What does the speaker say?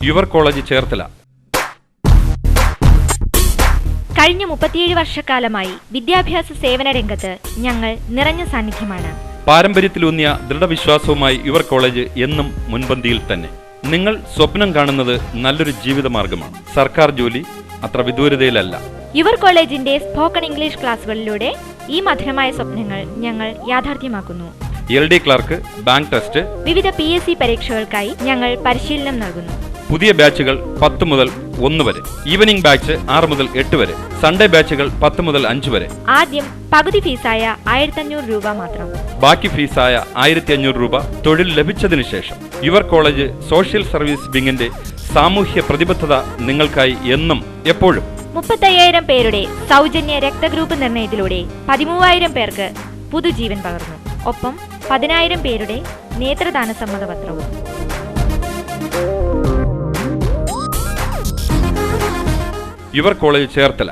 Your college Cherthala. കഴിഞ്ഞ 37 വർഷക്കാലമായി വിദ്യാഭ്യാസ സേവന രംഗത്ത് ഞങ്ങൾ നിറഞ്ഞ സാന്നിധ്യമാണ്. പാരമ്പര്യത്തിലൂന്നിയ ദൃഢവിശ്വാസവുമായി യുവർ കോളേജ് എന്നും മുൻപന്തിയിൽ തന്നെ. നിങ്ങൾ സ്വപ്നം കാണുന്നത് നല്ലൊരു ജീവിതമാർഗമാണ്. സർക്കാർ ജോലി അത്ര വിദൂരതയിലല്ല. യുവർ കോളേജിന്റെ സ്പോക്കൺ ഇംഗ്ലീഷ് ക്ലാസുകളിലൂടെ ഈ മധുരമായ സ്വപ്നങ്ങൾ ഞങ്ങൾ യാഥാർത്ഥ്യമാക്കുന്നു. LD ക്ലർക്ക്, ബാങ്ക് ടെസ്റ്റ്, വിവിധ PSC പരീക്ഷകൾക്കായി ഞങ്ങൾ പരിശീലനം നൽകുന്നു. പുതിയ ബാച്ചുകൾ 10 മുതൽ 1 വരെ, ഈവനിംഗ് ബാച്ച് 6 മുതൽ 8 വരെ, സൺഡേ ബാച്ചുകൾ 10 മുതൽ 5 വരെ. ആദ്യം പകുതി ഫീസായ 1500 രൂപ മാത്രം. ബാക്കി ഫീസായ 1500 രൂപ തൊഴിൽ ലഭിച്ചതിനു ശേഷം. യുവർ കോളേജ് സോഷ്യൽ സർവീസ് വിങ്ങിന്റെ സാമൂഹ്യ പ്രതിബദ്ധത നിങ്ങൾക്കായി എന്നും എപ്പോഴും. 35,000 പേരുടെ സൗജന്യ രക്തഗ്രൂപ്പ് നിർണയത്തിലൂടെ 13,000 പേർക്ക് പുതുജീവൻ പകർന്നു. ഒപ്പം 10,000 പേരുടെ നേത്രദാന സമ്മതപത്രവും. Your college Cherthala.